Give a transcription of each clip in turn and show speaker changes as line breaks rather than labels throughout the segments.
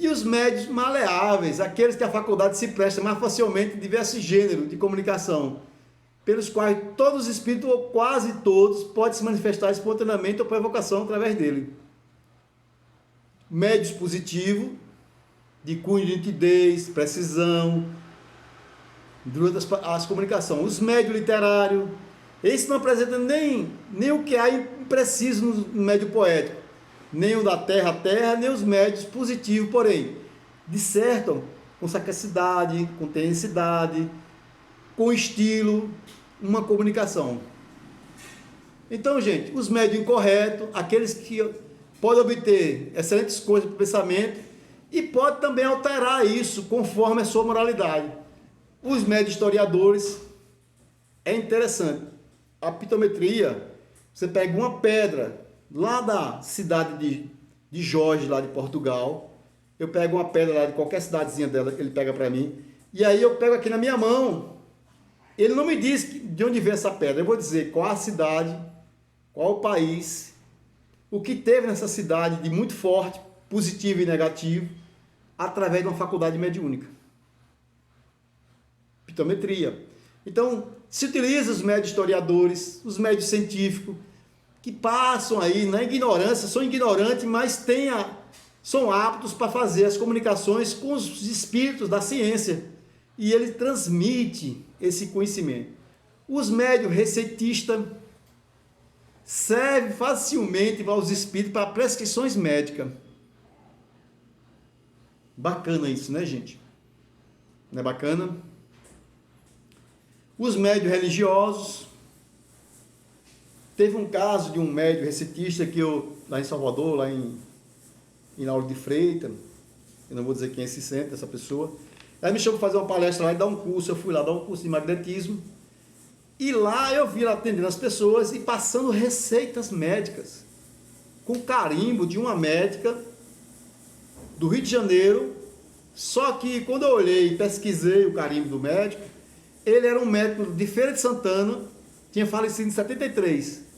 E os médios maleáveis, aqueles que a faculdade se presta mais facilmente a diversos gêneros de comunicação, pelos quais todos os espíritos, ou quase todos, podem se manifestar espontaneamente ou por evocação através dele. Médios positivos, de cunho de nitidez, precisão, durante as comunicações. Os médios literários, esse não apresenta nem o que há impreciso no médio poético, nem o da terra a terra, nem os médios positivos, porém, dissertam com sagacidade, com tenacidade, com estilo, uma comunicação. Então, gente, os médios incorretos, aqueles que podem obter excelentes coisas para o pensamento e pode também alterar isso conforme a sua moralidade. Os médios historiadores, é interessante, a pitometria, você pega uma pedra lá da cidade de Jorge, lá de Portugal, eu pego uma pedra lá de qualquer cidadezinha dela, ele pega para mim, e aí eu pego aqui na minha mão, ele não me diz de onde veio essa pedra, eu vou dizer qual a cidade, qual o país, o que teve nessa cidade de muito forte, positivo e negativo, através de uma faculdade mediúnica. Pitometria. Então, se utiliza os médios historiadores, os médios científicos, que passam aí na ignorância, são ignorantes, mas são aptos para fazer as comunicações com os espíritos da ciência. E ele transmite esse conhecimento. Os médios receitistas servem facilmente para os espíritos para prescrições médicas. Bacana isso, né, gente? Não é bacana? Os médios religiosos. Teve um caso de um médium recitista que lá em Salvador, lá em Lauro de Freitas, eu não vou dizer quem é esse centro, essa pessoa, ela me chamou para fazer uma palestra lá e dar um curso, eu fui lá dar um curso de magnetismo, e lá eu vi ela atendendo as pessoas e passando receitas médicas, com carimbo de uma médica do Rio de Janeiro, só que quando eu olhei e pesquisei o carimbo do médico, ele era um médico de Feira de Santana, tinha falecido em 73,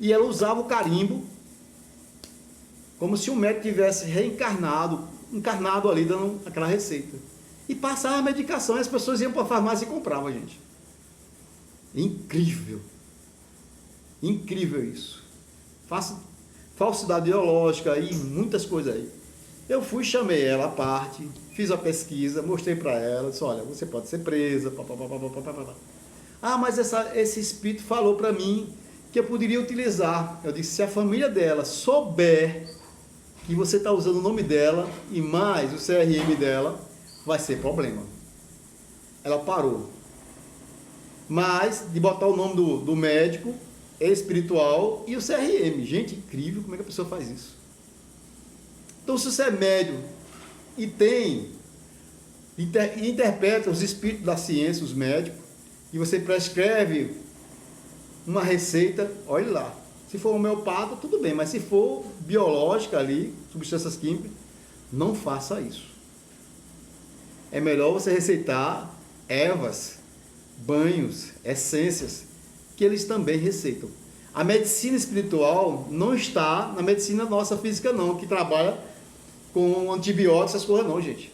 e ela usava o carimbo como se o médico tivesse encarnado ali, dando aquela receita. E passava a medicação e as pessoas iam para a farmácia e compravam, gente. Incrível. Incrível isso. Falsidade ideológica e muitas coisas aí. Eu fui, chamei ela à parte, fiz a pesquisa, mostrei para ela, disse, olha, você pode ser presa, Ah, mas esse espírito falou para mim que eu poderia utilizar. Eu disse, se a família dela souber que você está usando o nome dela e mais o CRM dela, vai ser problema. Ela parou. Mas, de botar o nome do médico, espiritual e o CRM. Gente, incrível como é que a pessoa faz isso. Então, se você é médium e interpreta os espíritos da ciência, os médicos, e você prescreve uma receita, olhe lá. Se for homeopata, tudo bem, mas se for biológica ali, substâncias químicas, não faça isso. É melhor você receitar ervas, banhos, essências, que eles também receitam. A medicina espiritual não está na medicina nossa física não, que trabalha com antibióticos, essas coisas não, gente.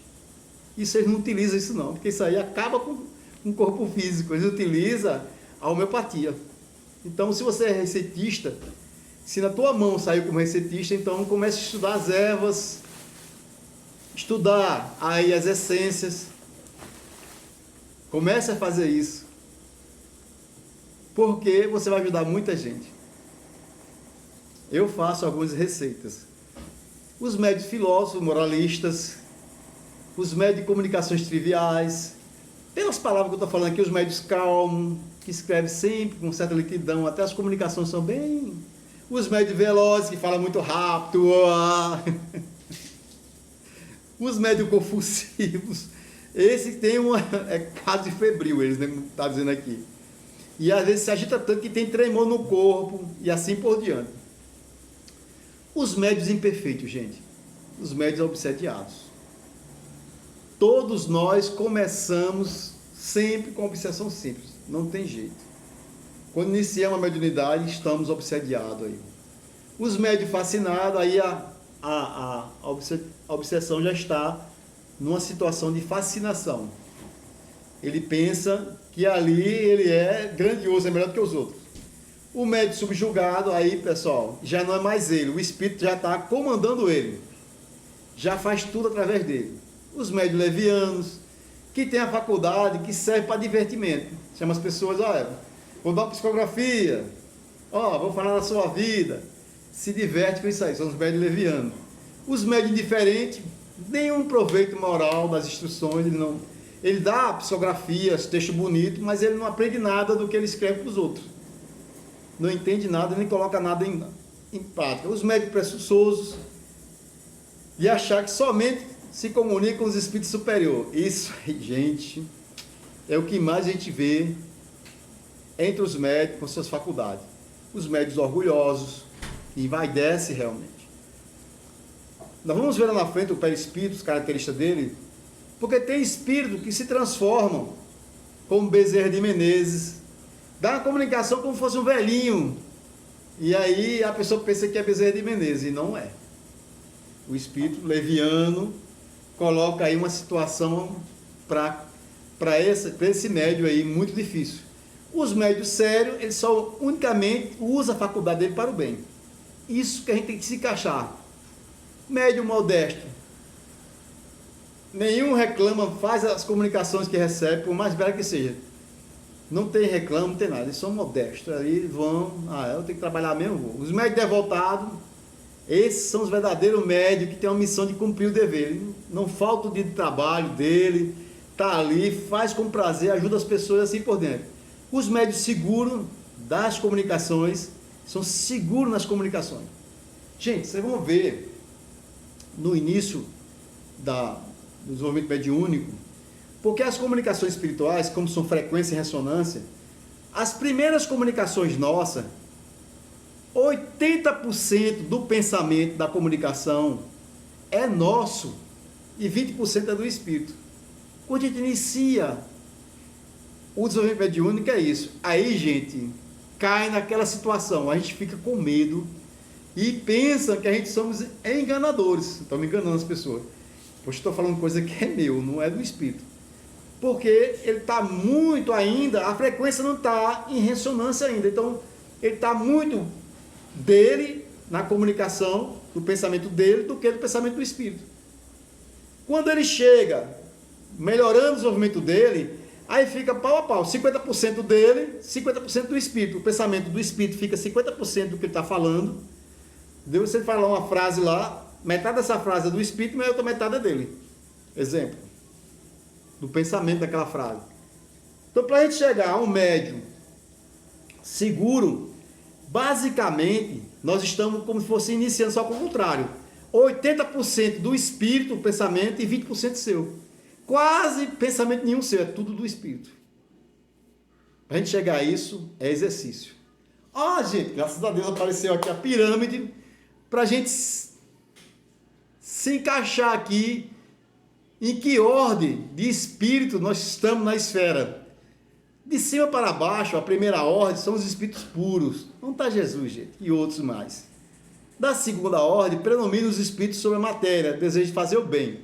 Isso eles não utilizam isso não, porque isso aí acaba com o corpo físico, eles utilizam a homeopatia. Então, se você é receitista, se na tua mão saiu como receitista, então comece a estudar as ervas, estudar aí as essências. Comece a fazer isso. Porque você vai ajudar muita gente. Eu faço algumas receitas. Os médios filósofos, moralistas, os médios de comunicações triviais, pelas palavras que eu estou falando aqui, os médios calmos, que escrevem sempre com certa lentidão, até as comunicações são bem... Os médios velozes, que falam muito rápido. Os médios confussivos. Esse tem caso de febril, eles estão dizendo aqui. E às vezes se agita tanto que tem tremor no corpo, e assim por diante. Os médios imperfeitos, gente. Os médios obsediados. Todos nós começamos sempre com obsessão simples. Não tem jeito. Quando iniciamos a mediunidade, estamos obsediados aí. Os médios fascinados, aí a A obsessão já está numa situação de fascinação. Ele pensa que ali ele é grandioso, é melhor do que os outros. O médium subjugado, aí, pessoal, já não é mais ele. O espírito já está comandando ele. Já faz tudo através dele. Os médios levianos, que tem a faculdade, que serve para divertimento. Chama as pessoas, olha, vou dar uma psicografia, vou falar da sua vida. Se diverte com isso aí, são os médios levianos. Os médios indiferentes, nenhum proveito moral das instruções, ele dá psicografias, texto bonito, mas ele não aprende nada do que ele escreve para os outros. Não entende nada, nem coloca nada em prática. Os médios presunçosos, de achar que somente se comunica com os espíritos superiores. Isso aí, gente, é o que mais a gente vê entre os médios com suas faculdades. Os médios orgulhosos, que envaidece realmente. Nós vamos ver lá na frente o perispírito, as características dele, porque tem espíritos que se transformam, como Bezerra de Menezes, dá uma comunicação como se fosse um velhinho, e aí a pessoa pensa que é Bezerra de Menezes, e não é. O espírito leviano coloca aí uma situação para esse médium aí muito difícil. Os médios sérios, ele só unicamente usa a faculdade dele para o bem. Isso que a gente tem que se encaixar. Médium modesto, nenhum reclama, faz as comunicações que recebe, por mais velho que seja. Não tem reclamo, não tem nada, eles são modestos. Ali vão, eu tenho que trabalhar mesmo, vou. Os médios devotados, esses são os verdadeiros médios que têm a missão de cumprir o dever. Ele não falta o dia de trabalho dele, está ali, faz com prazer, ajuda as pessoas assim por dentro. Os médios seguros das comunicações, são seguros nas comunicações. Gente, vocês vão ver no início do desenvolvimento mediúnico, porque as comunicações espirituais, como são frequência e ressonância, as primeiras comunicações nossas, 80% do pensamento da comunicação é nosso e 20% é do espírito. Quando a gente inicia o desenvolvimento mediúnico é isso. Aí, gente, cai naquela situação, a gente fica com medo e pensa que a gente somos enganadores. Estamos enganando as pessoas. Poxa, estou falando coisa que é meu, não é do espírito. Porque ele está muito ainda, a frequência não está em ressonância ainda. Então, ele está muito dele, na comunicação, do pensamento dele, do que do pensamento do espírito. Quando ele chega, melhorando o desenvolvimento dele, aí fica pau a pau, 50% dele, 50% do espírito. O pensamento do espírito fica 50% do que ele está falando. Deus, você falar uma frase lá, metade dessa frase é do espírito, mas a outra metade é dele. Exemplo. Do pensamento daquela frase. Então, para a gente chegar a um médium seguro, basicamente, nós estamos como se fosse iniciando, só com o contrário. 80% do espírito, o pensamento, e 20% seu. Quase pensamento nenhum seu, é tudo do espírito. Para a gente chegar a isso, é exercício. Gente, graças a Deus apareceu aqui a pirâmide, para a gente se encaixar aqui em que ordem de espírito nós estamos na esfera. De cima para baixo, a primeira ordem são os espíritos puros. Não está Jesus, gente, e outros mais. Da segunda ordem, predominam os espíritos sobre a matéria, desejo de fazer o bem.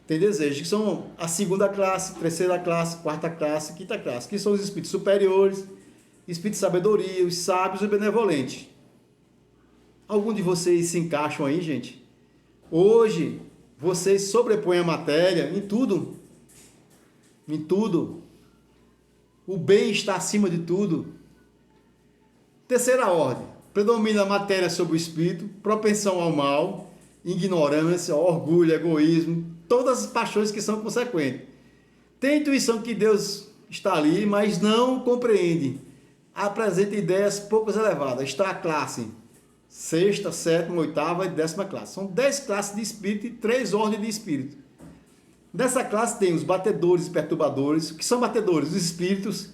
Tem desejos que são a segunda classe, terceira classe, quarta classe, quinta classe, que são os espíritos superiores, espíritos de sabedoria, os sábios e benevolentes. Algum de vocês se encaixam aí, gente? Hoje, vocês sobrepõem a matéria em tudo. Em tudo. O bem está acima de tudo. Terceira ordem. Predomina a matéria sobre o espírito, propensão ao mal, ignorância, orgulho, egoísmo, todas as paixões que são consequentes. Tem a intuição que Deus está ali, mas não compreende. Apresenta ideias pouco elevadas. Está a classe sexta, sétima, oitava e décima classe. São 10 classes de espírito e 3 ordens de espírito. Nessa classe tem os batedores e perturbadores. O que são batedores? Os espíritos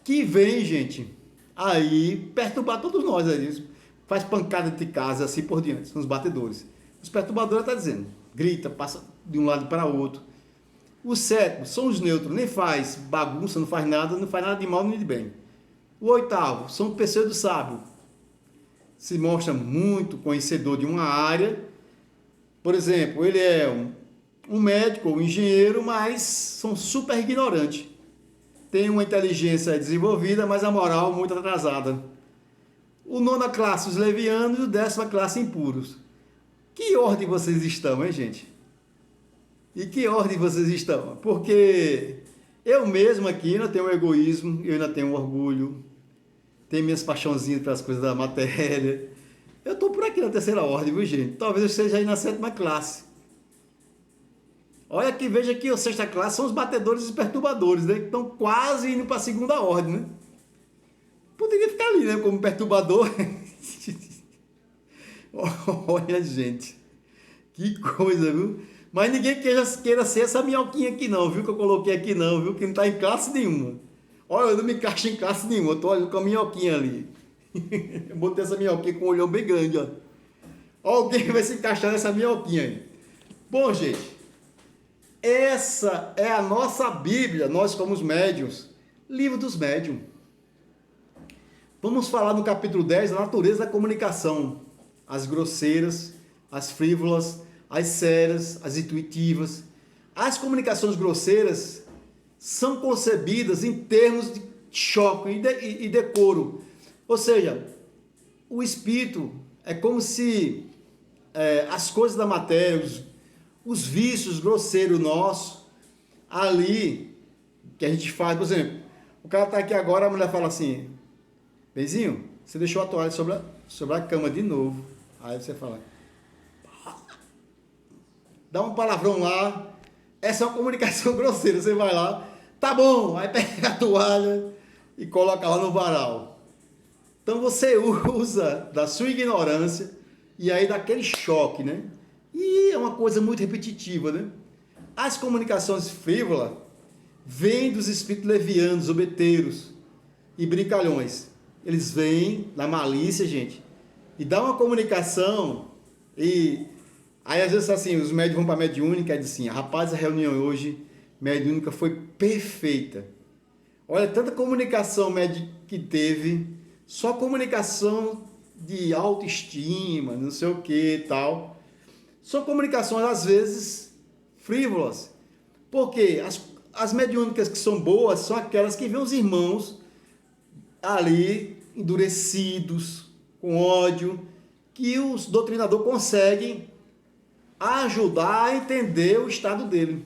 que vêm, gente, aí perturbar todos nós. Aí, faz pancada de casa, assim por diante. São os batedores. Os perturbadores está dizendo, grita, passa de um lado para o outro. Os sétimos são os neutros, nem faz bagunça, não faz nada de mal nem de bem. O oitavo são pessoas do sábio. Se mostra muito conhecedor de uma área Por exemplo, ele é um médico, um engenheiro, mas são super ignorantes. Tem uma inteligência desenvolvida, mas a moral muito atrasada. O nona classe, os levianos, e o décima classe, impuros. Que ordem vocês estão, hein, gente? E que ordem vocês estão? Porque eu mesmo aqui ainda tenho um egoísmo, eu ainda tenho um orgulho, tenho minhas paixãozinhas pelas coisas da matéria. Eu estou por aqui na terceira ordem, viu, gente? Talvez eu esteja aí na sétima classe. Olha que veja que a sexta classe são os batedores e perturbadores, né? Que estão quase indo para a segunda ordem, né? Poderia ficar ali, né? Como perturbador. Olha, gente. Que coisa, viu? Mas ninguém queira ser essa minhoquinha aqui não, viu? Que eu coloquei aqui não, viu? Que não está em classe nenhuma. Olha, eu não me encaixo em classe nenhuma. Eu tô olhando com a minhoquinha ali. Eu botei essa minhoquinha com um olhão bem grande, ó. Alguém vai se encaixar nessa minhoquinha aí. Bom, gente. Essa é a nossa Bíblia, nós somos médiuns. Livro dos médiuns. Vamos falar no capítulo 10 da natureza da comunicação. As grosseiras, as frívolas, as sérias, as intuitivas. As comunicações grosseiras são concebidas em termos de choque e decoro. Ou seja, o espírito é como se as coisas da matéria, os vícios grosseiros nossos, ali, que a gente faz, por exemplo, o cara está aqui agora, a mulher fala assim, Benzinho, você deixou a toalha sobre a cama de novo. Aí você fala, dá um palavrão lá, essa é uma comunicação grosseira, você vai lá, tá bom, aí pega a toalha e coloca lá no varal. Então você usa da sua ignorância e aí daquele choque, né? E é uma coisa muito repetitiva, né? As comunicações frívolas vêm dos espíritos levianos, zombeteiros e brincalhões. Eles vêm na malícia, gente, e dá uma comunicação e aí às vezes assim, os médios vão para a mediúnica e dizem assim, rapaz, a reunião hoje, mediúnica foi perfeita. Olha, tanta comunicação que teve, só comunicação de autoestima, não sei o que e tal. São comunicações, às vezes, frívolas. Porque as mediúnicas que são boas são aquelas que vêem os irmãos ali, endurecidos, com ódio, que os doutrinadores conseguem ajudar a entender o estado dele.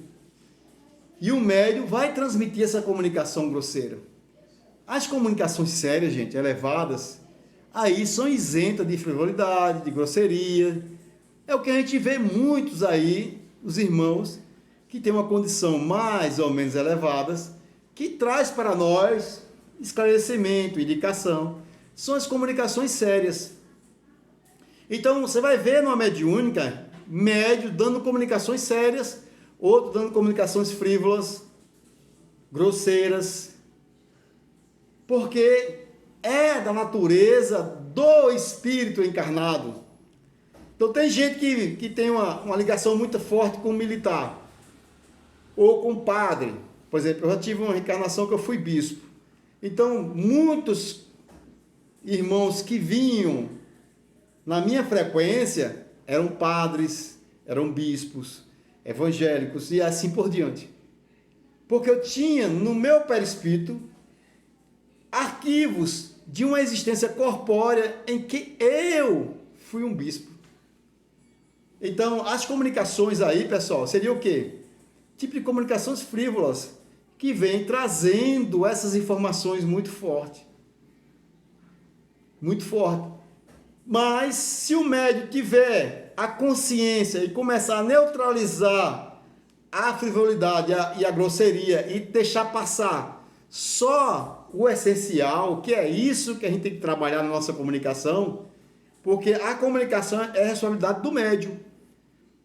E o médium vai transmitir essa comunicação grosseira. As comunicações sérias, gente, elevadas, aí são isentas de frivolidade, de grosseria. É o que a gente vê muitos aí, os irmãos, que têm uma condição mais ou menos elevada, que traz para nós esclarecimento, indicação. São as comunicações sérias. Então, você vai ver numa mediúnica, médio dando comunicações sérias, outro dando comunicações frívolas, grosseiras, porque é da natureza do espírito encarnado. Então tem gente que tem uma ligação muito forte com o militar, ou com o padre. Por exemplo, eu já tive uma reencarnação que eu fui bispo. Então, muitos irmãos que vinham na minha frequência eram padres, eram bispos, evangélicos e assim por diante. Porque eu tinha no meu perispírito arquivos de uma existência corpórea em que eu fui um bispo. Então, as comunicações aí, pessoal, seria o quê? Tipo de comunicações frívolas, que vem trazendo essas informações muito forte. Muito forte. Mas, se o médium tiver a consciência e começar a neutralizar a frivolidade e a grosseria e deixar passar só o essencial, que é isso que a gente tem que trabalhar na nossa comunicação, porque a comunicação é a responsabilidade do médium.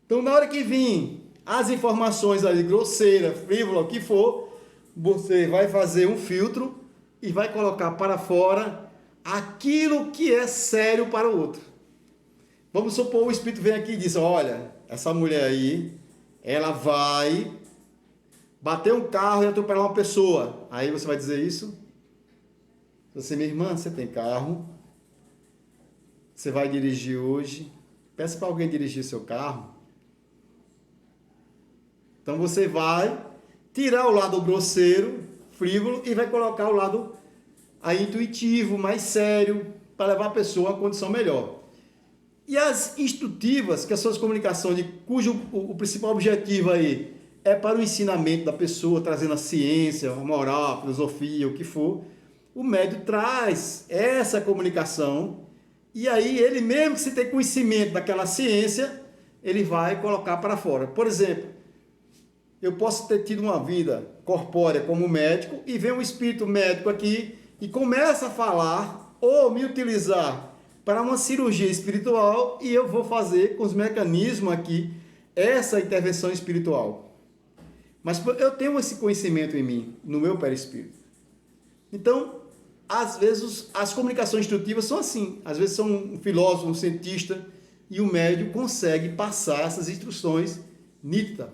Então, na hora que vir as informações ali, grosseira, frívola, o que for, você vai fazer um filtro e vai colocar para fora aquilo que é sério para o outro. Vamos supor o espírito vem aqui e diz, olha, essa mulher aí, ela vai bater um carro e atropelar uma pessoa. Aí você vai dizer isso? Você, minha irmã, você tem carro, você vai dirigir hoje, peça para alguém dirigir seu carro, Então você vai tirar o lado grosseiro, frívolo, e vai colocar o lado aí intuitivo, mais sério, para levar a pessoa a uma condição melhor. E as instrutivas, que são as comunicações, cujo o principal objetivo aí é para o ensinamento da pessoa, trazendo a ciência, a moral, a filosofia, o que for, o médium traz essa comunicação, e aí ele mesmo que se tem conhecimento daquela ciência, ele vai colocar para fora. Por exemplo, eu posso ter tido uma vida corpórea como médico, e vem um espírito médico aqui e começa a falar ou me utilizar para uma cirurgia espiritual, e eu vou fazer com os mecanismos aqui essa intervenção espiritual. Mas eu tenho esse conhecimento em mim, no meu perispírito. Então, às vezes as comunicações instrutivas são assim. Às vezes são um filósofo, um cientista, e o médium consegue passar essas instruções nítidas.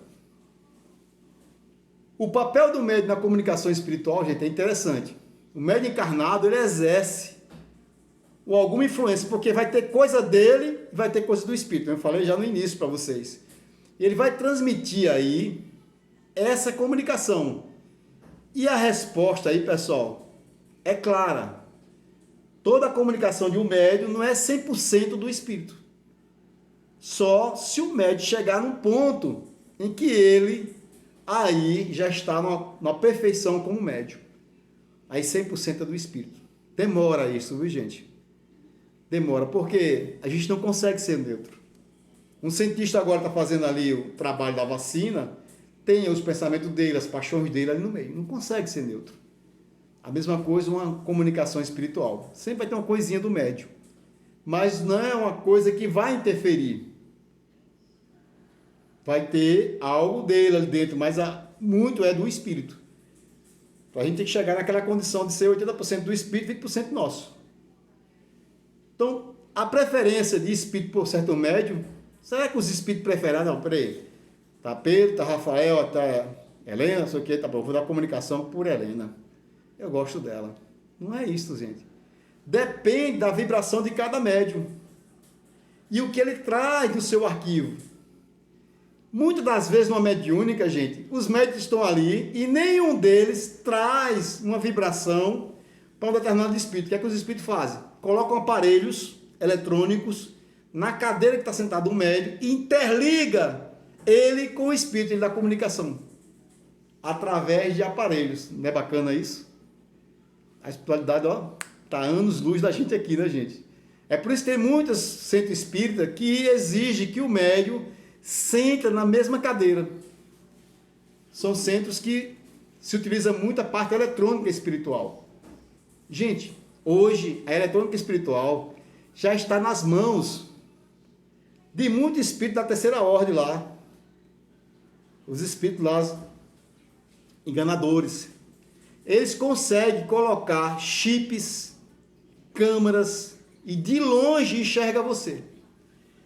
O papel do médium na comunicação espiritual, gente, é interessante. O médium encarnado, ele exerce ou alguma influência, porque vai ter coisa dele, vai ter coisa do espírito. Eu falei já no início para vocês. Ele vai transmitir aí essa comunicação. E a resposta aí, pessoal, é clara. Toda a comunicação de um médium não é 100% do espírito. Só se o médium chegar num ponto em que ele aí já está numa perfeição como médium. Aí 100% é do espírito. Demora isso, viu, gente? Demora, porque a gente não consegue ser neutro. Um cientista agora está fazendo ali o trabalho da vacina, tem os pensamentos dele, as paixões dele ali no meio. Não consegue ser neutro. A mesma coisa uma comunicação espiritual. Sempre vai ter uma coisinha do médium. Mas não é uma coisa que vai interferir. Vai ter algo dele ali dentro, mas muito é do espírito. Então a gente tem que chegar naquela condição de ser 80% do espírito e 20% nosso. Então, a preferência de espírito por certo médium, será que os espíritos preferem? Não, peraí. Tá Pedro, tá Rafael, tá Helena, não sei o que, tá bom, vou dar comunicação por Helena. Eu gosto dela. Não é isso, gente. Depende da vibração de cada médium. E o que ele traz do seu arquivo. Muitas das vezes, numa mediúnica, gente, os médios estão ali e nenhum deles traz uma vibração para um determinado espírito. O que é que os espíritos fazem? Colocam aparelhos eletrônicos na cadeira que está sentado o médium e interliga ele com o espírito, ele dá comunicação através de aparelhos. Não é bacana isso? A espiritualidade, ó, está anos-luz da gente aqui, né, gente? É por isso que tem muitos centros espíritas que exigem que o médium senta na mesma cadeira. São centros que se utiliza muito a parte eletrônica espiritual. Gente, hoje a eletrônica espiritual já está nas mãos de muitos espíritos da terceira ordem lá. Os espíritos lá, enganadores. Eles conseguem colocar chips, câmeras e de longe enxerga você,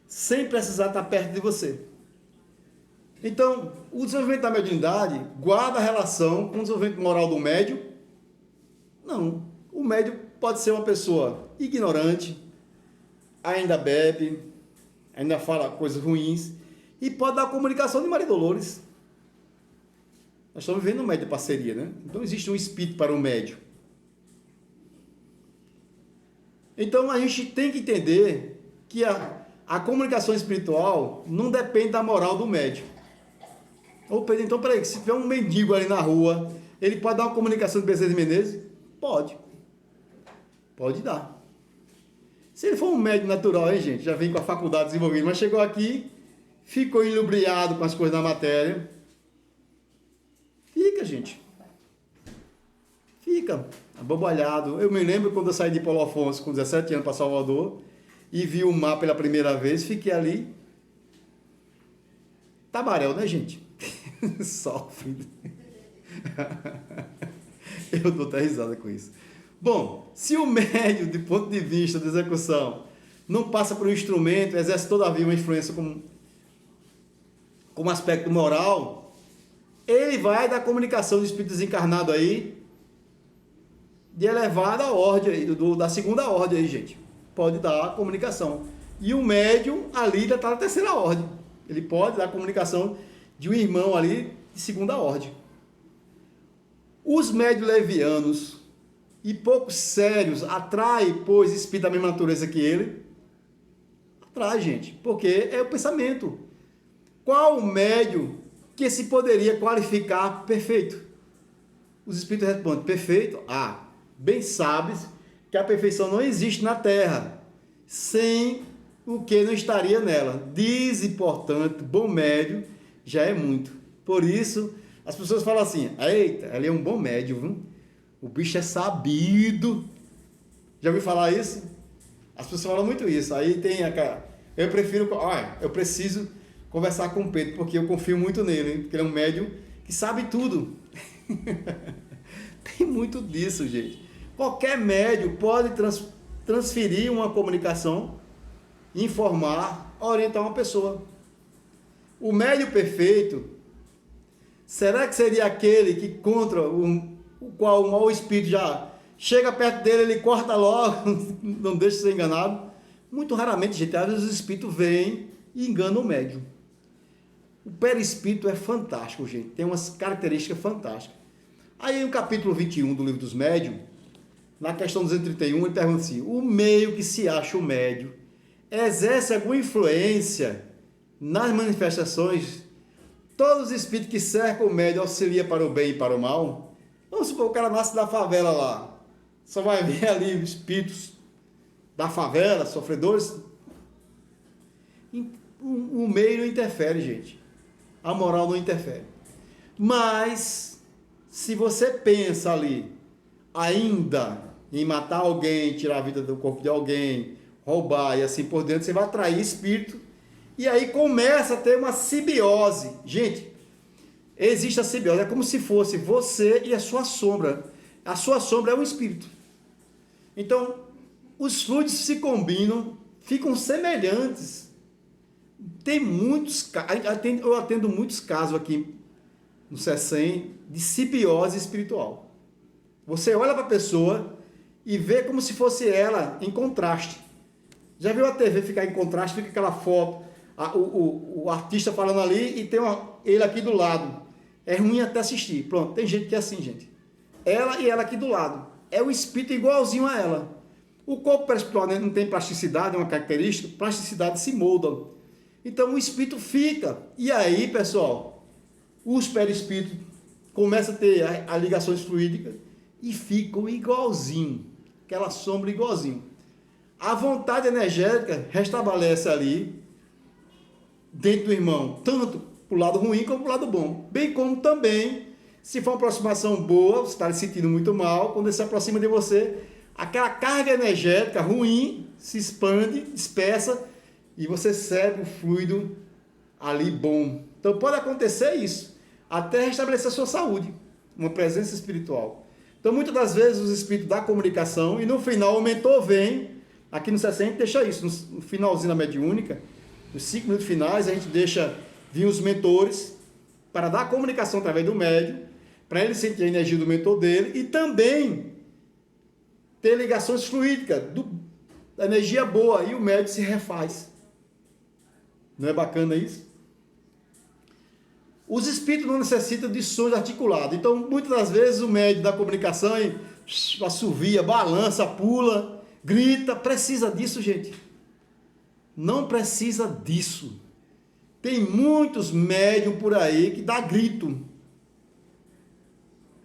sem precisar estar perto de você. Então, o desenvolvimento da mediunidade guarda relação com o desenvolvimento moral do médium? Não. O médium pode ser uma pessoa ignorante, ainda bebe, ainda fala coisas ruins, e pode dar comunicação de Maria Dolores. Nós estamos vivendo um médium de parceria, né? Então, existe um espírito para o médium. Então, a gente tem que entender que a comunicação espiritual não depende da moral do médium. Ô Pedro, então peraí, se tiver um mendigo ali na rua, ele pode dar uma comunicação de Bezerra de Menezes? Pode. Pode dar. Se ele for um médium natural, hein, gente? Já vem com a faculdade desenvolvida, mas chegou aqui, ficou ilubriado com as coisas da matéria. Fica, gente. Fica abobalhado. Eu me lembro quando eu saí de Paulo Afonso com 17 anos para Salvador e vi o mar pela primeira vez, fiquei ali. Tabaréu, né, gente? Sofre. Eu dou até risada com isso. Bom, se o médium, de ponto de vista da execução, não passa por um instrumento, exerce todavia uma influência como aspecto moral, ele vai dar comunicação do espírito desencarnado aí, de elevada ordem aí, da segunda ordem aí, gente. Pode dar comunicação. E o médium ali já está na terceira ordem. Ele pode dar comunicação de um irmão ali de segunda ordem. Os médios levianos e poucos sérios atraem, pois, espírito da mesma natureza que ele? Atrai, gente, porque é o pensamento. Qual o médio que se poderia qualificar perfeito? Os espíritos respondem, perfeito? Bem sabes que a perfeição não existe na Terra, sem o que não estaria nela. Diz, portanto, bom médio já é muito. Por isso, as pessoas falam assim, eita, ele é um bom médio, viu? O bicho é sabido. Já ouviu falar isso? As pessoas falam muito isso. Aí tem aquela... eu preciso conversar com o Pedro, porque eu confio muito nele, hein? Porque ele é um médium que sabe tudo. Tem muito disso, gente. Qualquer médium pode transferir uma comunicação, informar, orientar uma pessoa. O médium perfeito, será que seria aquele que contra o qual o mau espírito já chega perto dele, ele corta logo, não deixa ser enganado? Muito raramente, gente, às vezes o espírito vem e engana o médium. O perispírito é fantástico, gente, tem umas características fantásticas. Aí no capítulo 21 do livro dos médiuns, na questão 231, ele pergunta assim, o meio que se acha o médium exerce alguma influência nas manifestações? Todos os espíritos que cercam o médium auxiliam para o bem e para o mal? Vamos supor, o cara nasce da favela lá, só vai ver ali espíritos da favela, sofredores. O meio não interfere, gente. A moral não interfere. Mas, se você pensa ali, ainda em matar alguém, tirar a vida do corpo de alguém, roubar e assim por diante, você vai atrair espírito. E aí começa a ter uma simbiose. Gente, existe a simbiose, é como se fosse você e a sua sombra. A sua sombra é um espírito. Então, os fluidos se combinam, ficam semelhantes. Tem muitos, eu atendo muitos casos aqui no CECEM de simbiose espiritual. Você olha para a pessoa e vê como se fosse ela em contraste. Já viu a TV ficar em contraste, fica aquela foto, o artista falando ali e tem ele aqui do lado. É ruim até assistir. Pronto, tem gente que é assim, gente. Ela e ela aqui do lado. É o espírito igualzinho a ela. O corpo perispiritual não tem plasticidade, é uma característica, plasticidade se molda. Então o espírito fica. E aí, pessoal, os perispíritos começam a ter as ligações fluídicas e ficam igualzinho. Aquela sombra igualzinho. A vontade energética restabelece ali, dentro do irmão, tanto para o lado ruim como para o lado bom. Bem como também, se for uma aproximação boa, você está se sentindo muito mal, quando ele se aproxima de você, aquela carga energética ruim se expande, dispersa, e você recebe o fluido ali bom. Então pode acontecer isso, até restabelecer a sua saúde, uma presença espiritual. Então muitas das vezes os espíritos da comunicação, e no final o mentor vem, aqui no 60 deixa isso, no finalzinho da mediúnica, nos 5 minutos finais a gente deixa vir os mentores para dar a comunicação através do médium, para ele sentir a energia do mentor dele e também ter ligações fluídicas, da energia boa, e o médium se refaz. Não é bacana isso? Os espíritos não necessitam de sons articulados. Então, muitas das vezes, o médium da comunicação assovia, balança, pula, grita. Precisa disso, gente? Não precisa disso. Tem muitos médiums por aí que dá grito.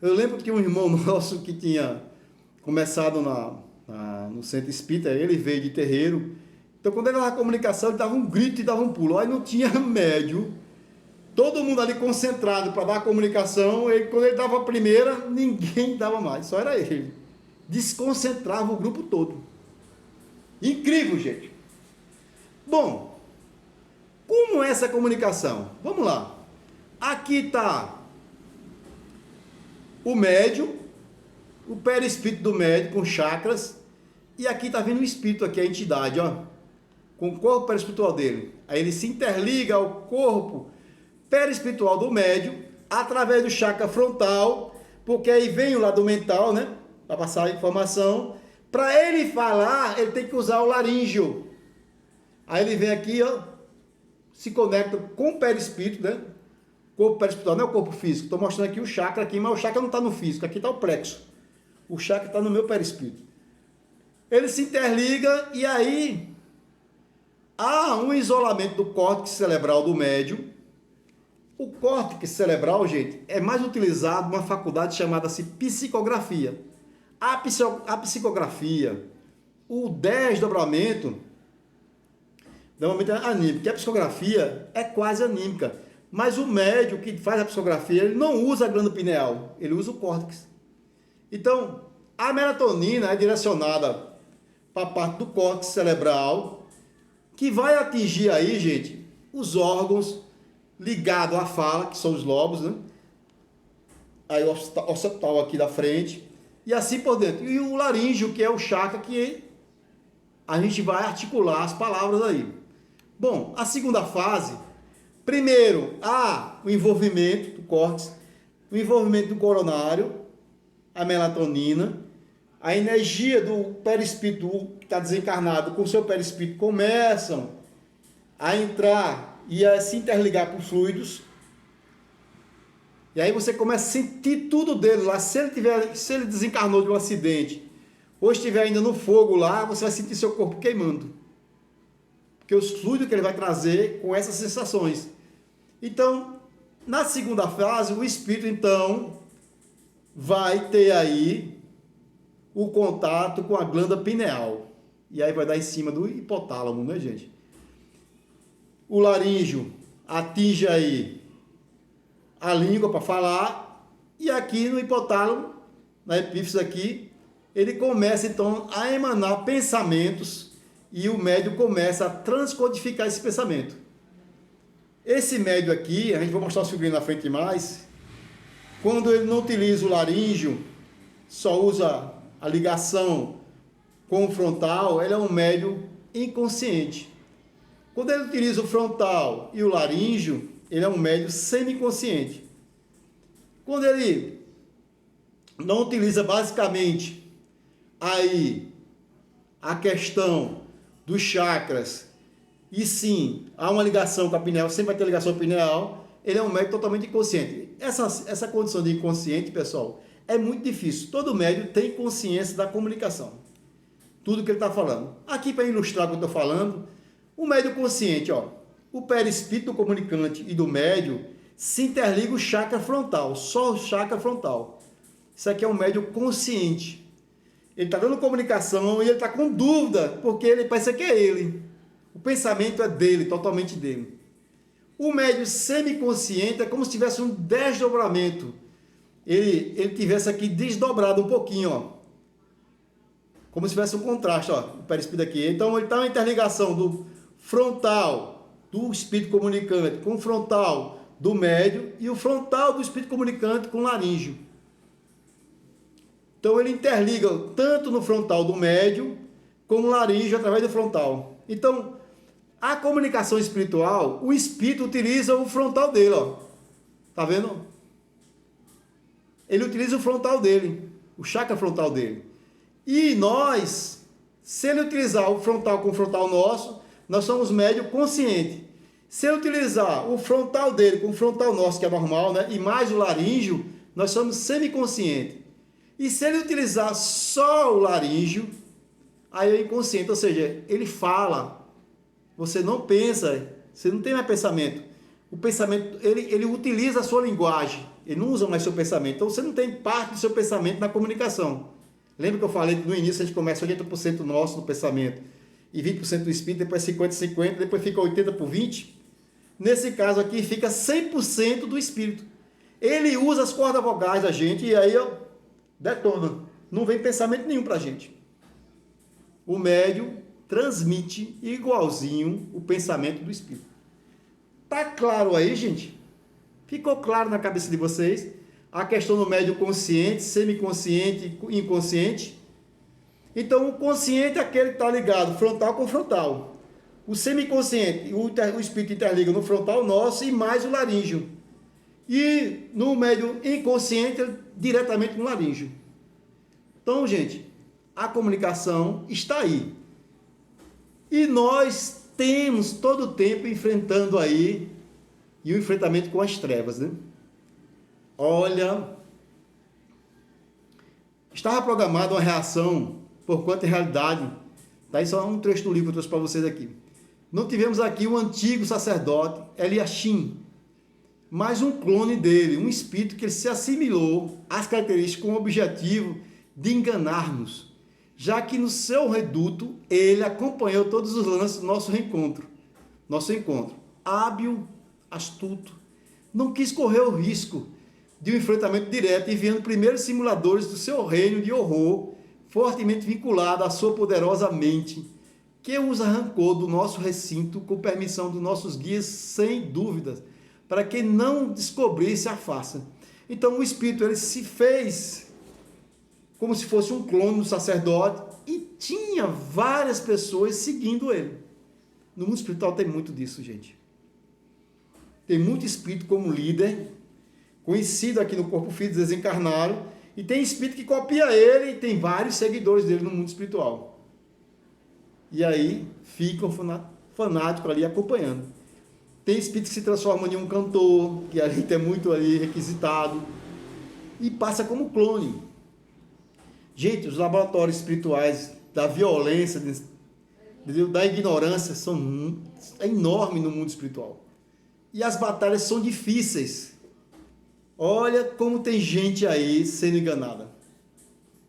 Eu lembro que um irmão nosso que tinha começado no centro espírita, ele veio de terreiro. Então, quando ele dava a comunicação, ele dava um grito e dava um pulo. Aí não tinha médium. Todo mundo ali concentrado para dar a comunicação. Quando ele dava a primeira, ninguém dava mais. Só era ele. Desconcentrava o grupo todo. Incrível, gente. Bom, como é essa comunicação? Vamos lá. Aqui está o médium, o perispírito do médium com chakras. E aqui está vindo o espírito, aqui a entidade, ó, com o corpo perispiritual dele. Aí ele se interliga ao corpo perispiritual do médium através do chakra frontal, porque aí vem o lado mental, né? Para passar a informação. Para ele falar, ele tem que usar o laríngeo. Aí ele vem aqui, ó, se conecta com o perispírito, né? Corpo perispiritual não é o corpo físico. Estou mostrando aqui o chakra aqui, mas o chakra não está no físico. Aqui está o plexo. O chakra está no meu perispírito. Ele se interliga e aí há um isolamento do córtex cerebral do médium. O córtex cerebral, gente, é mais utilizado numa faculdade chamada-se psicografia. A psicografia, o desdobramento, normalmente é anímico, porque a psicografia é quase anímica. Mas o médium que faz a psicografia, ele não usa a glândula pineal, ele usa o córtex. Então, a melatonina é direcionada para a parte do córtex cerebral, que vai atingir aí, gente, os órgãos ligados à fala, que são os lobos, né? Aí o occipital aqui da frente, e assim por dentro. E o laríngeo, que é o chakra que a gente vai articular as palavras aí. Bom, a segunda fase, primeiro, há o envolvimento do córtex, o envolvimento do coronário, a melatonina, a energia do perispírito que está desencarnado com o seu perispírito começam a entrar e a se interligar com os fluidos. E aí você começa a sentir tudo dele lá. Se ele desencarnou de um acidente ou estiver ainda no fogo lá, você vai sentir seu corpo queimando. Porque os fluidos que ele vai trazer com essas sensações. Então, na segunda fase, o espírito, então, vai ter aí o contato com a glândula pineal. E aí vai dar em cima do hipotálamo, né, gente? O laríngeo atinge aí a língua para falar. E aqui no hipotálamo, na epífise aqui, ele começa, então, a emanar pensamentos e o médium começa a transcodificar esse pensamento. Esse médium aqui, a gente vai mostrar o figurino na frente mais, quando ele não utiliza o laríngeo, só usa a ligação com o frontal, ele é um médium inconsciente. Quando ele utiliza o frontal e o laríngeo, ele é um médium semiconsciente. Quando ele não utiliza basicamente aí a questão dos chakras, e sim, há uma ligação com a pineal, sempre vai ter ligação pineal, ele é um médium totalmente inconsciente. Essa condição de inconsciente, pessoal, é muito difícil. Todo médium tem consciência da comunicação. Tudo que ele está falando. Aqui, para ilustrar o que eu estou falando, o médium consciente, ó, o perispírito do comunicante e do médium se interliga o chakra frontal, só o chakra frontal. Isso aqui é um médium consciente. Ele está dando comunicação e ele está com dúvida, porque ele pensa que é ele. O pensamento é dele, totalmente dele. O médium semiconsciente é como se tivesse um desdobramento. Ele tivesse aqui desdobrado um pouquinho, ó. Como se tivesse um contraste, ó, o perispírito aqui. Então, ele está uma interligação do frontal do espírito comunicante com o frontal do médium e o frontal do espírito comunicante com o laríngeo. Então, ele interliga tanto no frontal do médium como o laríngeo através do frontal. Então, a comunicação espiritual, o espírito utiliza o frontal dele, ó. Tá vendo? Ele utiliza o frontal dele, o chakra frontal dele. E nós, se ele utilizar o frontal com o frontal nosso, nós somos médium consciente. Se ele utilizar o frontal dele com o frontal nosso, que é normal, né? E mais o laríngeo, nós somos semiconsciente. E se ele utilizar só o laríngeo, aí é inconsciente, ou seja, ele fala, você não pensa, você não tem mais pensamento. O pensamento, ele utiliza a sua linguagem, ele não usa mais seu pensamento. Então você não tem parte do seu pensamento na comunicação. Lembra que eu falei que no início a gente começa 80% nosso do pensamento e 20% do espírito, depois 50-50, depois fica 80/20? Nesse caso aqui fica 100% do espírito. Ele usa as cordas vogais da gente e aí detona. Não vem pensamento nenhum pra gente. O médium transmite igualzinho o pensamento do espírito. Tá claro aí, gente? Ficou claro na cabeça de vocês a questão do médium consciente, semiconsciente e inconsciente? Então, o consciente é aquele que está ligado frontal com frontal. O semiconsciente, o espírito interliga no frontal nosso e mais o laríngeo. E no médium inconsciente, diretamente no laríngeo. Então, gente, a comunicação está aí. E nós temos todo o tempo enfrentando aí e o enfrentamento com as trevas, né? Olha, estava programada uma reação, por quanto em realidade, daí só um trecho do livro que eu trouxe para vocês aqui. Não tivemos aqui o antigo sacerdote Eliashim, mas um clone dele, um espírito que ele se assimilou às características com o objetivo de enganar-nos, já que no seu reduto ele acompanhou todos os lances do nosso encontro. Hábil, astuto, não quis correr o risco de um enfrentamento direto, enviando primeiros simuladores do seu reino de horror, fortemente vinculado à sua poderosa mente, que os arrancou do nosso recinto com permissão dos nossos guias, sem dúvidas, para que não descobrisse a farsa. Então o espírito ele se fez como se fosse um clone do sacerdote e tinha várias pessoas seguindo ele. No mundo espiritual tem muito disso, gente. Tem muito espírito como líder, conhecido aqui no corpo físico, desencarnaram, e tem espírito que copia ele e tem vários seguidores dele no mundo espiritual. E aí ficam fanáticos ali acompanhando. Tem espírito que se transforma em um cantor, que a gente é muito ali requisitado, e passa como clone. Gente, os laboratórios espirituais da violência, da ignorância, são enormes no mundo espiritual. E as batalhas são difíceis. Olha como tem gente aí sendo enganada.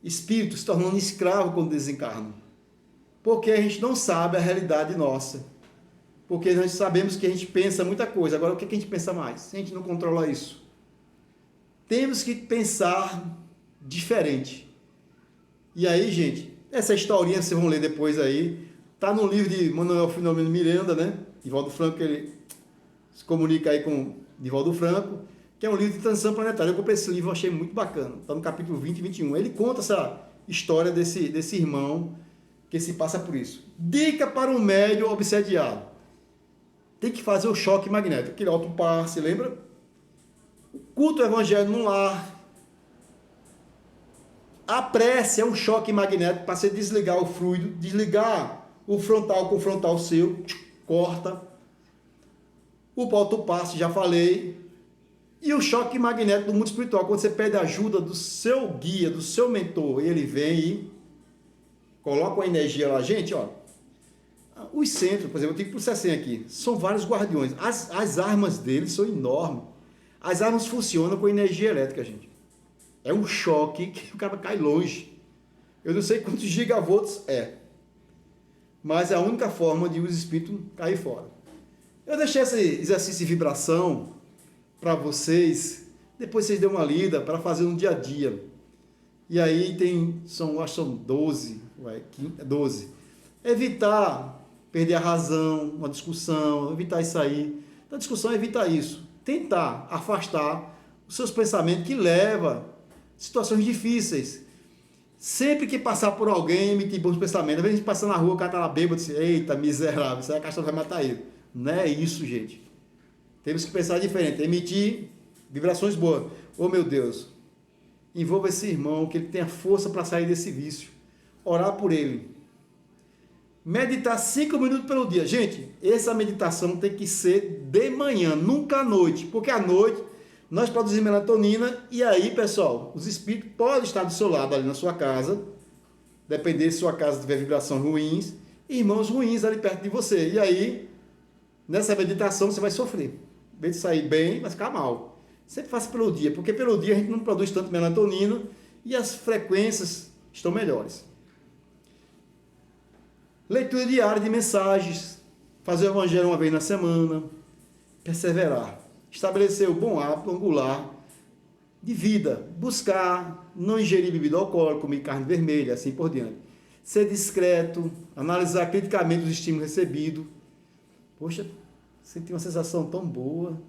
Espíritos se tornando escravos quando desencarnam. Porque a gente não sabe a realidade nossa. Porque nós sabemos que a gente pensa muita coisa. Agora, o que a gente pensa mais? Se a gente não controla isso. Temos que pensar diferente. E aí, gente, essa historinha vocês vão ler depois aí. Está no livro de Manuel Filomeno Miranda, né? Divaldo Franco, ele se comunica aí com Divaldo Franco, que é um livro de transição planetária. Eu comprei esse livro, achei muito bacana. Está no capítulo 20 e 21. Ele conta essa história desse irmão que se passa por isso. Dica para um médium obsediado. Tem que fazer o choque magnético. Aquele autopar, se lembra? O culto ao evangelho no lar. A prece é um choque magnético para você desligar o fluido, desligar o frontal com o frontal seu, corta. O autopasse, já falei. E o choque magnético do mundo espiritual, quando você pede ajuda do seu guia, do seu mentor, ele vem e coloca uma energia lá. Gente, ó, os centros, por exemplo, eu tenho que puxar assim aqui, são vários guardiões. As armas deles são enormes. As armas funcionam com energia elétrica, gente. É um choque que o cara cai longe. Eu não sei quantos gigavolts é, mas é a única forma de os espíritos cair fora. Eu deixei esse exercício de vibração para vocês, depois vocês dêem uma lida para fazer no dia a dia. E aí acho que são 12. Evitar perder a razão, uma discussão, evitar isso aí. Então, a discussão é evitar isso. Tentar afastar os seus pensamentos que levam a situações difíceis. Sempre que passar por alguém, emitir bons pensamentos. Às vezes a gente passa na rua, o cara tá lá bêbado, assim, eita, miserável, essa caixa vai matar ele. Não é isso, gente. Temos que pensar diferente. Emitir vibrações boas. Oh, meu Deus, envolva esse irmão, que ele tenha força para sair desse vício. Orar por ele. Meditar 5 minutos pelo dia. Gente, essa meditação tem que ser de manhã, nunca à noite. Porque à noite nós produzimos melatonina e aí, pessoal, os espíritos podem estar do seu lado ali na sua casa, depender se sua casa tiver vibrações ruins, irmãos ruins ali perto de você. E aí, nessa meditação você vai sofrer. Em vez de sair bem, vai ficar mal. Sempre faça pelo dia, porque pelo dia a gente não produz tanto melatonina e as frequências estão melhores. Leitura diária de mensagens, fazer o evangelho uma vez na semana, perseverar, estabelecer o bom hábito angular de vida, buscar não ingerir bebida alcoólica, comer carne vermelha, assim por diante. Ser discreto, analisar criticamente os estímulos recebidos. Poxa, senti uma sensação tão boa.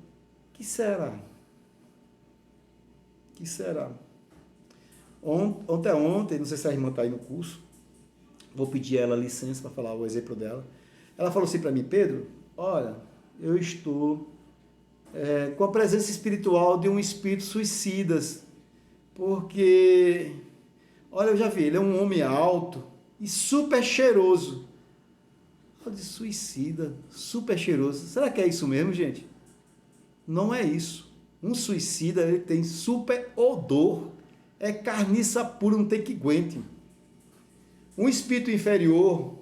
Que será? Que será? Ontem, não sei se a irmã está aí no curso, vou pedir ela licença para falar o exemplo dela. Ela falou assim para mim: Pedro, olha, eu estou com a presença espiritual de um espírito suicida, porque, olha, eu já vi, ele é um homem alto e super cheiroso. Eu disse, suicida, super cheiroso. Será que é isso mesmo, gente? Não é isso. Um suicida, ele tem super odor, é carniça pura, não tem que aguente. Um espírito inferior,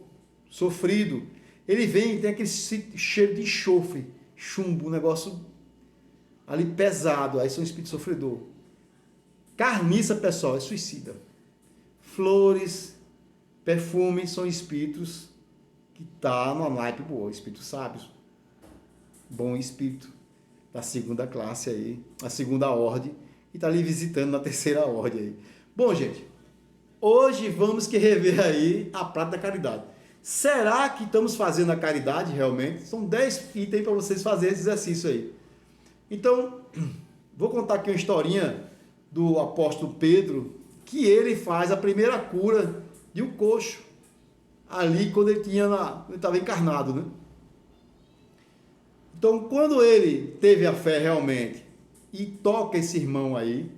sofrido, ele vem e tem aquele cheiro de enxofre, chumbo, um negócio ali pesado, aí são espírito sofredor. Carniça, pessoal, é suicida. Flores, perfumes são espíritos que tá no naipe boa, espíritos sábios. Bom espírito da segunda classe aí, a segunda ordem, e tá ali visitando na terceira ordem aí. Bom, gente, hoje vamos que rever aí a prática da caridade. Será que estamos fazendo a caridade realmente? São 10 itens para vocês fazerem esse exercício aí. Então, vou contar aqui uma historinha do apóstolo Pedro, que ele faz a primeira cura de um coxo, ali quando ele estava encarnado, né? Então, quando ele teve a fé realmente e toca esse irmão aí,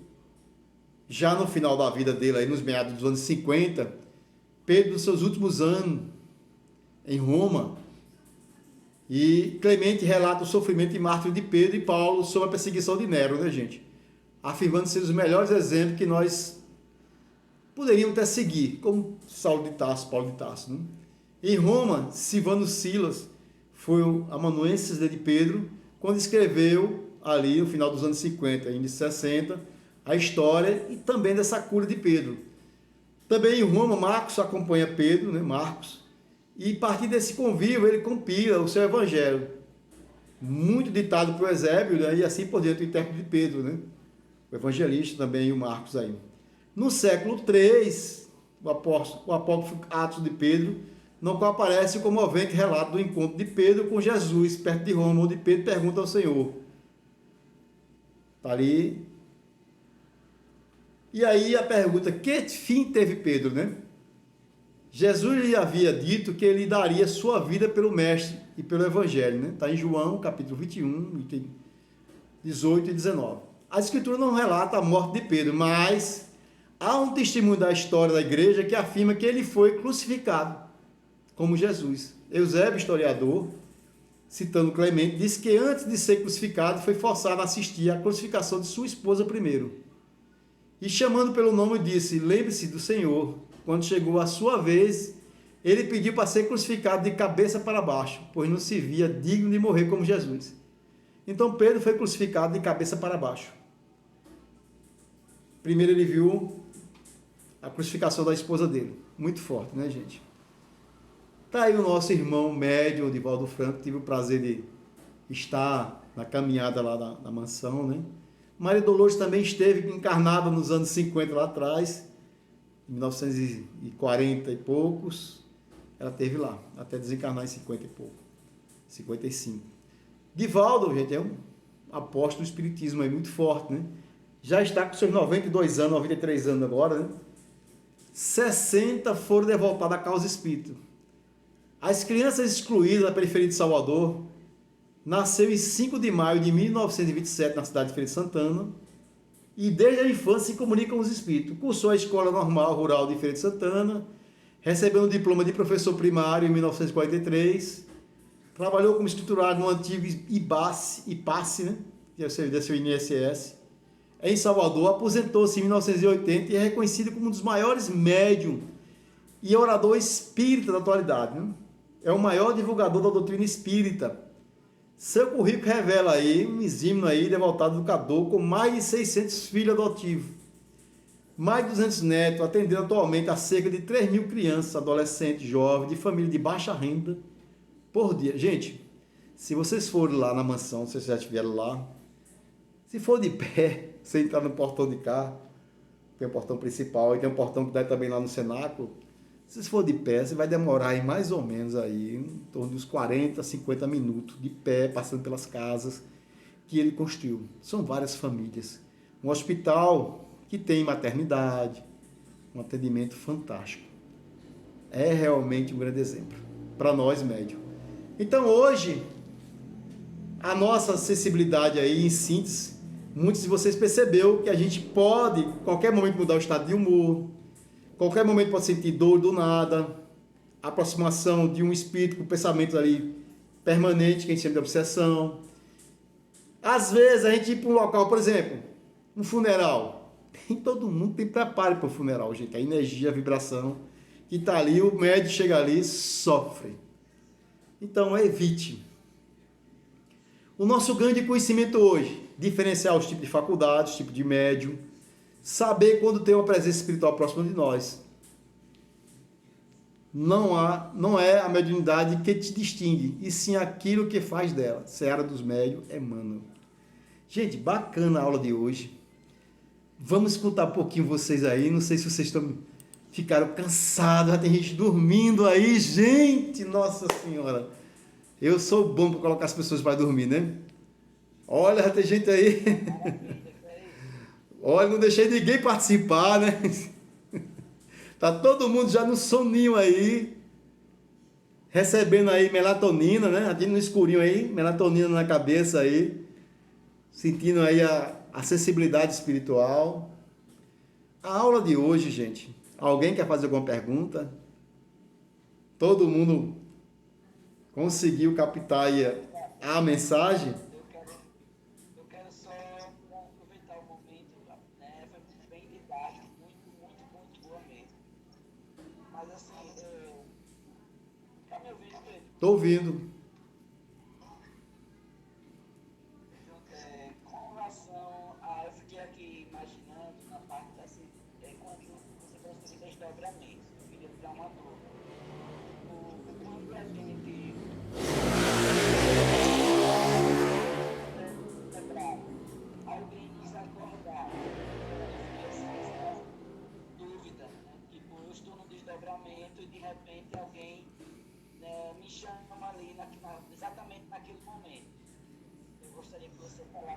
já no final da vida dele, aí nos meados dos anos 50, Pedro, nos seus últimos anos em Roma, e Clemente relata o sofrimento e mártir de Pedro e Paulo sob a perseguição de Nero, né, gente? Afirmando ser os melhores exemplos que nós poderíamos até seguir, como Saulo de Tarso, Paulo de Tarso, né? Em Roma, Silvano Silas foi o amanuensis de Pedro, quando escreveu ali no final dos anos 50, início de 60, a história e também dessa cura de Pedro. Também em Roma, Marcos acompanha Pedro, né, Marcos, e a partir desse convívio ele compila o seu evangelho, muito ditado por Eusébio, né, e assim por diante o intérprete de Pedro, né, o evangelista também, o Marcos aí. No século III, o apócrifo Atos de Pedro, no qual aparece o comovente relato do encontro de Pedro com Jesus, perto de Roma, onde Pedro pergunta ao Senhor. Está ali. E aí a pergunta, que fim teve Pedro, né? Jesus lhe havia dito que ele daria sua vida pelo Mestre e pelo Evangelho, né? Está em João, capítulo 21, item 18 e 19. A Escritura não relata a morte de Pedro, mas há um testemunho da história da igreja que afirma que ele foi crucificado como Jesus. Eusébio, historiador, citando Clemente, disse que antes de ser crucificado foi forçado a assistir à crucificação de sua esposa primeiro. E chamando pelo nome disse, lembre-se do Senhor. Quando chegou a sua vez, ele pediu para ser crucificado de cabeça para baixo, pois não se via digno de morrer como Jesus. Então Pedro foi crucificado de cabeça para baixo. Primeiro ele viu a crucificação da esposa dele. Muito forte, né, gente? Está aí o nosso irmão médium, Divaldo Franco, tive o prazer de estar na caminhada lá da mansão, né? Maria Dolores também esteve encarnada nos anos 50 lá atrás, em 1940 e poucos, ela esteve lá, até desencarnar em 50 e pouco, 55. Divaldo, gente, é um apóstolo do espiritismo aí muito forte, né? Já está com seus 92 anos, 93 anos agora, né? 60 foram devotados à causa espírita. As crianças excluídas da periferia de Salvador, nasceu em 5 de maio de 1927 na cidade de Feira de Santana e desde a infância se comunica com os espíritos. Cursou a Escola Normal Rural de Feira de Santana, recebeu um diploma de professor primário em 1943, trabalhou como escriturário no antigo IPASSE, né, que é o serviço do INSS, em Salvador, aposentou-se em 1980 e é reconhecido como um dos maiores médiums e orador espírita da atualidade, né? É o maior divulgador da doutrina espírita. Seu currículo revela aí um exímio aí, devotado educador, com mais de 600 filhos adotivos, mais de 200 netos, atendendo atualmente a cerca de 3 mil crianças, adolescentes, jovens, de família de baixa renda, por dia. Gente, se vocês forem lá na mansão, se vocês já estiveram lá, se for de pé, você entrar no portão de cá, tem o portão principal, e tem um portão que dá também lá no cenáculo. Se for de pé, você vai demorar aí mais ou menos aí, em torno dos 40, 50 minutos de pé, passando pelas casas que ele construiu. São várias famílias. Um hospital que tem maternidade, um atendimento fantástico. É realmente um grande exemplo para nós médios. Então hoje, a nossa acessibilidade aí, em síntese, muitos de vocês percebeu que a gente pode, em qualquer momento, mudar o estado de humor. Qualquer momento pode sentir dor do nada, aproximação de um espírito com pensamentos ali permanentes, que a gente chama de obsessão. Às vezes a gente ir para um local, por exemplo, um funeral. Nem todo mundo tem preparo para o funeral, gente. A energia, a vibração que está ali, o médium chega ali, sofre. Então evite. O nosso ganho de conhecimento hoje, diferenciar os tipos de faculdades, os tipos de médium, saber quando tem uma presença espiritual próxima de nós. Não é a mediunidade que te distingue, e sim aquilo que faz dela. Seara dos Médiuns, Emmanuel. Gente, bacana a aula de hoje. Vamos escutar um pouquinho vocês aí. Não sei se vocês ficaram cansados, já tem gente dormindo aí. Gente, nossa senhora. Eu sou bom para colocar as pessoas para dormir, né? Olha, já tem gente aí. Olha, não deixei ninguém participar, né? Tá todo mundo já no soninho aí, recebendo aí melatonina, né? Aqui no escurinho aí, melatonina na cabeça aí, sentindo aí a sensibilidade espiritual. A aula de hoje, gente, alguém quer fazer alguma pergunta? Todo mundo conseguiu captar aí a mensagem?
Eu quero só aproveitar o momento, né? Foi bem didático, muito boa mesmo. Mas assim, tá me ouvindo, Pedro?
Tô ouvindo.
Com relação a. Eu fiquei aqui imaginando na parte assim, quando você falou sobre desdobramento, eu queria tirar uma dúvida. Quando a gente lembrar, alguém nos acordar, essa dúvida, né? Tipo, eu estou no desdobramento e de repente alguém, né, me chama ali exatamente naquele momento. Eu gostaria que você falasse